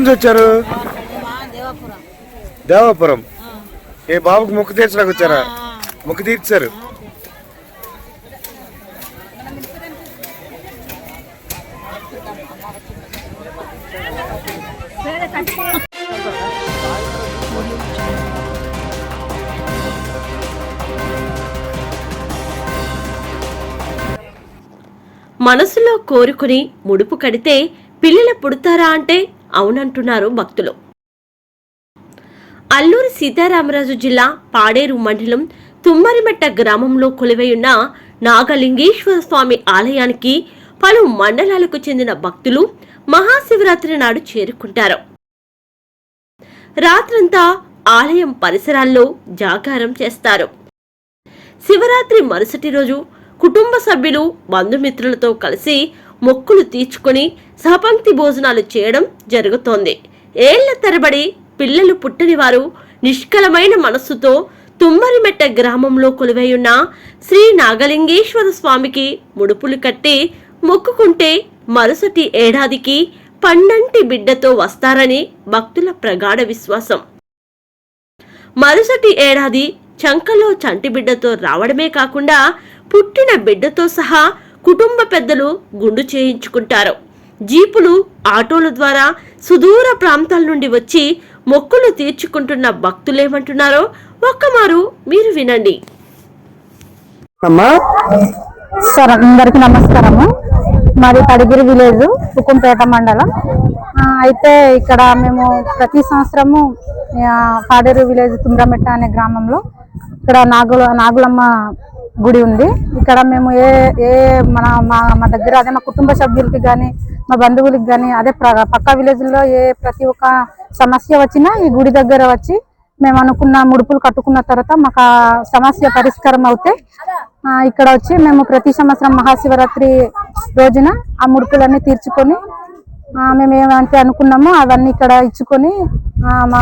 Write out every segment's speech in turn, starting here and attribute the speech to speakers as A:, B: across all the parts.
A: వచ్చారు దేవాపురం. ఏ బాబుకి మొక్కు తీర్చడానికి వచ్చారా? మొక్కు తీర్చారు.
B: మనసులో కోరుకుని ముడుపు కడితే పిల్లలు పుడతారా అంటే అవునంటున్నారు భక్తులు. అల్లూరి సీతారామరాజు జిల్లా పాడేరు మండలం తుమ్మరిమెట్ట గ్రామంలో కొలువైయున్న నాగలింగేశ్వర స్వామి ఆలయానికి పలు మండలాలకు చెందిన భక్తులు మహాశివరాత్రి నాడు చేరుకుంటారు. రాత్రంతా ఆలయం పరిసరాల్లో జాగారం చేస్తారు. శివరాత్రి మరుసటి రోజు కుటుంబ సభ్యులు బంధుమిత్రులతో కలిసి మొక్కులు తీర్చుకుని సహపంక్తి భోజనాలు చేయడం జరుగుతోంది. ఏళ్ల తరబడి పిల్లలు పుట్టని వారు నిష్కలమైన మనస్సుతో తుమ్మరిమెట్ట గ్రామంలో కొలువైయున్న శ్రీ నాగలింగేశ్వర స్వామికి ముడుపులు కట్టి మొక్కుకుంటే మరుసటి ఏడాదికి పండంటి బిడ్డతో వస్తారని భక్తుల ప్రగాఢ విశ్వాసం. మరుసటి ఏడాది చంకలో చంటి బిడ్డతో రావడమే కాకుండా పుట్టిన బిడ్డతో సహా కుటుంబ పెద్దలు గుండు చేయించుకుంటారు. జీపులు, ఆటోల ద్వారా సుదూర ప్రాంతాల నుండి వచ్చి మొక్కులు తీర్చుకుంటున్న భక్తులేమంటున్నారో ఒక్కమారు మీరు వినండి.
C: సార్, అందరికి నమస్కారము. మాది తడిగిరి విలేజ్, ఉక్కుంపేట మండలం. అయితే ఇక్కడ మేము ప్రతి సంవత్సరము పాడేరు విలేజ్ తుమ్రమెట్ట అనే గ్రామంలో ఇక్కడ నాగులమ్మ గుడి ఉంది. ఇక్కడ మేము మా దగ్గర అదే మా కుటుంబ సభ్యులకి కానీ మా బంధువులకి కానీ అదే పక్క విలేజ్లో ప్రతి ఒక్క సమస్య వచ్చినా ఈ గుడి దగ్గర వచ్చి మేము అనుకున్న ముడుపులు కట్టుకున్న తర్వాత మాకు ఆ సమస్య పరిష్కారం అవుతే ఇక్కడ వచ్చి మేము ప్రతి సంవత్సరం మహాశివరాత్రి రోజున ఆ ముడుపులన్నీ తీర్చుకొని మేము ఏమంటే అనుకున్నామో అవన్నీ ఇక్కడ ఇచ్చుకొని మా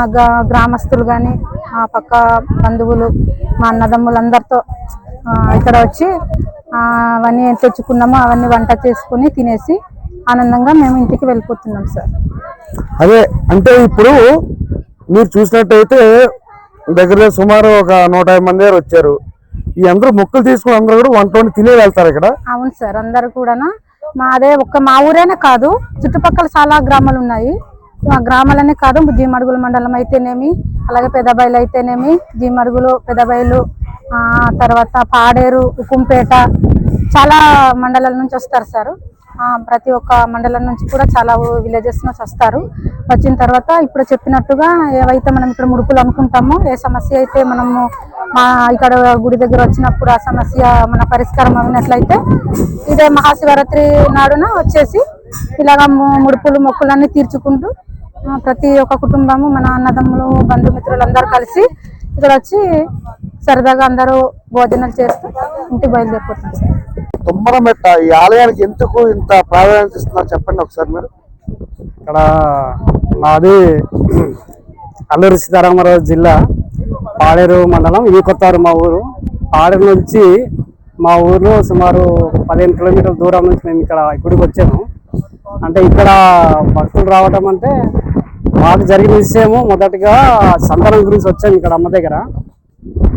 C: గ్రామస్తులు కానీ మా పక్క బంధువులు మా అన్నదమ్ములందరితో ఇక్కడ వచ్చి అవన్నీ తెచ్చుకున్నామో అవన్నీ వంట చేసుకుని తినేసి ఆనందంగా మేము ఇంటికి వెళ్ళిపోతున్నాం సార్.
A: అదే అంటే ఇప్పుడు మీరు చూసినట్టయితే దగ్గర సుమారు ఒక 150 మంది వచ్చారు. ఈ అందరూ మొక్కలు తీసుకుని అందరూ కూడా వంట వండి తినే వెళ్తారు ఇక్కడ.
C: అవును సార్, అందరు కూడా మా ఊరేనే కాదు, చుట్టుపక్కల చాలా గ్రామాలు ఉన్నాయి. ఆ గ్రామాలనే కాదు, జీమడుగుల మండలం అయితేనేమి, అలాగే పెదబయలు అయితేనేమి, జీమడుగులు, పెదబయలు, తర్వాత పాడేరు, ఉక్కుంపేట చాలా మండలాల నుంచి వస్తారు సార్. ప్రతి ఒక్క మండలం నుంచి కూడా చాలా విలేజెస్ నుంచి వస్తారు. వచ్చిన తర్వాత ఇప్పుడు చెప్పినట్టుగా ఏవైతే మనం ఇక్కడ ముడుపులు అనుకుంటామో, ఏ సమస్య అయితే మనము ఇక్కడ గుడి దగ్గర వచ్చినప్పుడు ఆ సమస్య మన పరిష్కారం అయినట్లయితే ఇదే మహాశివరాత్రి నాడున వచ్చేసి ఇలాగ మొక్కులన్నీ తీర్చుకుంటూ ప్రతి ఒక్క కుటుంబము మన అన్నదమ్ములు బంధుమిత్రులు అందరూ కలిసి ఇక్కడ వచ్చి సరదాగా అందరూ భోజనాలు చేస్తూ ఇంటికి బయలుదేరిపోతుంది సార్.
A: తుమ్మరమెట్ట ఈ ఆలయానికి ఎందుకు ఇంత ప్రాధాన్యత ఇస్తున్నారు చెప్పండి ఒకసారి మీరు.
D: ఇక్కడ మాది అల్లూరి సీతారామరాజు జిల్లా పాడేరు మండలం, ఈ కొత్తారు మా ఊరు. పాడేరు నుంచి మా ఊరు సుమారు 15 కిలోమీటర్ల దూరం నుంచి మేము ఇక్కడ గుడికి వచ్చాము. అంటే ఇక్కడ భక్తులు రావటం అంటే మాకు జరిగిన విషయము, మొదటిగా సంతానం గురించి వచ్చాము ఇక్కడ అమ్మ దగ్గర.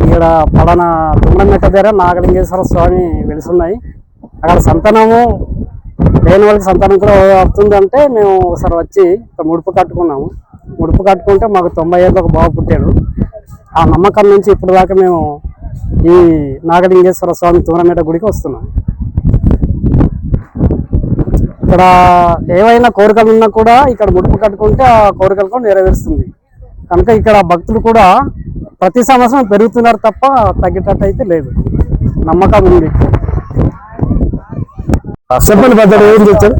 D: ఇక్కడ పలానా తుమ్మరమెట్ట దగ్గర నాగలింగేశ్వర స్వామి వెలుసున్నాయి. అక్కడ సంతానము లేని వాళ్ళకి సంతానం కూడా అవుతుందంటే మేము ఒకసారి వచ్చి ముడుపు కట్టుకున్నాము. ముడుపు కట్టుకుంటే మాకు 90 ఏళ్ళకి ఒక బాబు పుట్టాడు. ఆ నమ్మకం నుంచి ఇప్పుడు దాకా మేము ఈ నాగలింగేశ్వర స్వామి తుమ్మరమెట్ట గుడికి వస్తున్నాం. ఇక్కడ ఏవైనా కోరికలు ఉన్నా కూడా ఇక్కడ ముడుపు కట్టుకుంటే ఆ కోరికలు కూడా నెరవేరుస్తుంది. కనుక ఇక్కడ భక్తులు కూడా ప్రతి సంవత్సరం పెరుగుతున్నారు తప్ప తగ్గేటట్టు అయితే లేదు, నమ్మకం ఉంది.
A: చెప్పండి పెద్దలు ఏం చేస్తారు?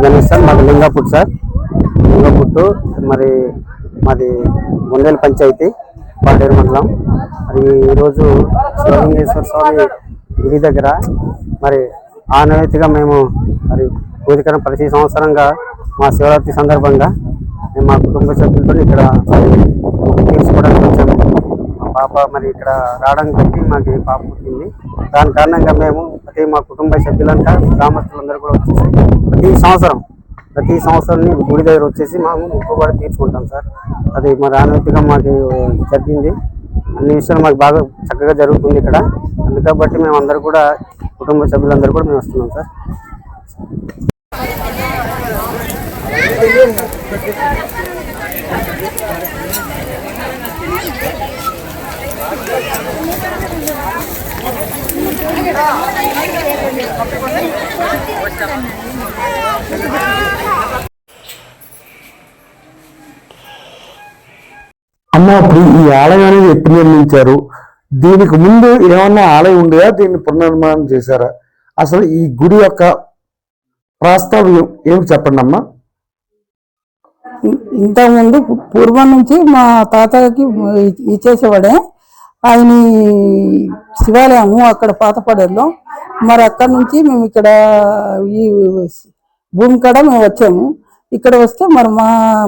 E: గణేష్ సార్, మాది లింగాపుట్టు సార్. లింగాపుట్టు మరి మాది గుండెల పంచాయతీ, పాడేరు మండలం. మరి ఈరోజు శివలింగేశ్వర స్వామి గుడి దగ్గర మరి ఆనవాయితీగా మేము మరి పూజకరం ప్రతి సంవత్సరంగా మా శివరాత్రి సందర్భంగా మేము మా కుటుంబ సభ్యులతో ఇక్కడ తీసుకోవడానికి వచ్చాము. మా పాప మరి ఇక్కడ రావడానికి బట్టి మాకు ఈ పాప పుట్టింది. దాని కారణంగా మేము ప్రతి మా కుటుంబ సభ్యులంతా గ్రామస్తులందరూ కూడా వచ్చేసి ప్రతి సంవత్సరం ప్రతి సంవత్సరం గుడి దగ్గర వచ్చేసి మేము మొక్కుబడి తీర్చుకుంటాం సార్. అది మరి అనుమతిగా మాకు జరిగింది. అన్ని విషయాలు మాకు బాగా చక్కగా జరుగుతుంది ఇక్కడ. అందుకబట్టి మేము అందరూ కూడా కుటుంబ సభ్యులందరూ కూడా మేము వస్తున్నాం సార్.
A: అమ్మ, ఇప్పుడు ఈ ఆలయం అనేది ఎప్పుడు నిర్మించారు? దీనికి ముందు ఏమన్నా ఆలయం ఉండేదా? దీన్ని పునర్నిర్మాణం చేశారా? అసలు ఈ గుడి యొక్క ప్రాస్తావ్యం ఏమిటి చెప్పండి అమ్మా.
F: ఇంతకుముందు పూర్వం నుంచి మా తాతకి ఇచ్చేసేవాడే ఆయన శివాలయము అక్కడ పాతపడేలో. మరి అక్కడ నుంచి మేము ఇక్కడ ఈ భూమి కాడ మేము వచ్చాము. ఇక్కడ వస్తే మరి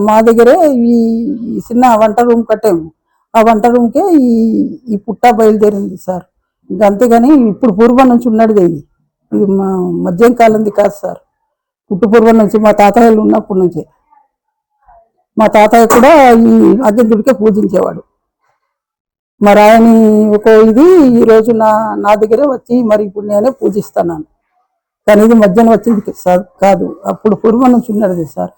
F: మా దగ్గరే ఈ చిన్న వంట రూమ్ కట్టాము. ఆ వంట రూమ్కే ఈ పుట్ట బయలుదేరింది సార్. ఇంకా అంతేగాని ఇప్పుడు పూర్వం నుంచి ఉన్నది ఇది మా మధ్యం కాలంది కాదు సార్. పుట్టు పూర్వం నుంచి మా తాతయ్యలు ఉన్నప్పటి నుంచే. మా తాతయ్య కూడా ఈ నాగేంద్రుడికే పూజించేవాడు. మరి ఆయన ఇది ఈరోజు నా దగ్గరే వచ్చి మరి ఇప్పుడు నేనే పూజిస్తున్నాను. కానీ ఇది మధ్యాహ్నం వచ్చింది సార్ కాదు, అప్పుడు పూర్వం నుంచి ఉన్నది సార్.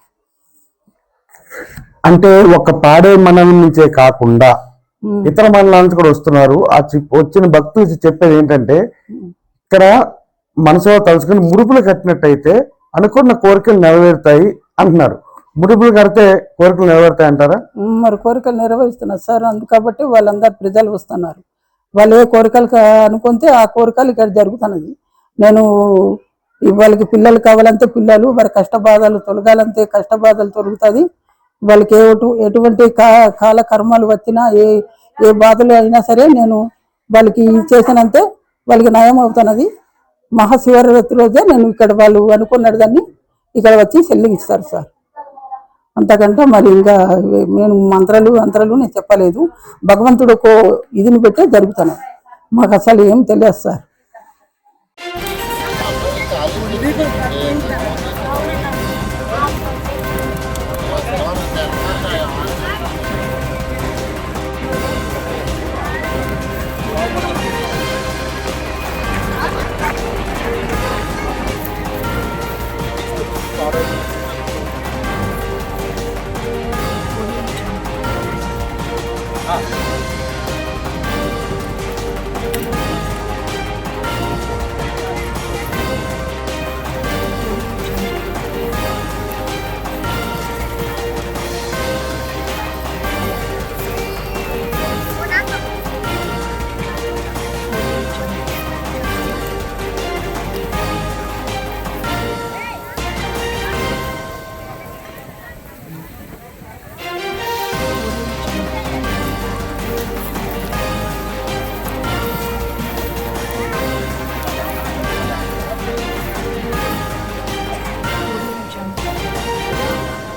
A: అంటే ఒక పాడే మండలం నుంచే కాకుండా ఇతర మండలాల నుంచి కూడా వస్తున్నారు. వచ్చిన భక్తులు చెప్పేది ఏంటంటే, ఇక్కడ మనసులో తలుచుకుని ముడుపులు కట్టినట్టయితే అనుకున్న కోరికలు నెరవేరుతాయి అంటున్నారు. ముడుపులు కడితే కోరికలు నెరవేరుతాయి అంటారా?
F: మరి కోరికలు నెరవేరుస్తున్నారు సార్. అందుకబట్టి వాళ్ళందరు ప్రజలు వస్తున్నారు. వాళ్ళు ఏ కోరికలు అనుకుంటే ఆ కోరికలు ఇక్కడ జరుగుతున్నది. నేను వాళ్ళకి పిల్లలు కావాలంటే పిల్లలు, వారి కష్టబాధలు తొలగాలంటే కష్టబాధలు తొలుగుతుంది. వాళ్ళకి ఎటువంటి కాల కర్మలు వచ్చినా ఏ బాధలు అయినా సరే నేను వాళ్ళకి చేసినంతే వాళ్ళకి నయం అవుతున్నది. మహాశివరాత్రి రోజే నేను ఇక్కడ వాళ్ళు అనుకున్న దాన్ని ఇక్కడ వచ్చి చెల్లించుతారు సార్. అంతకంటే మరి ఇంకా నేను మంత్రాలు నేను చెప్పలేదు. భగవంతుడు ఇదిని పెట్టే జరుగుతున్నాయి. మాకు అసలు ఏం తెలియదు సార్.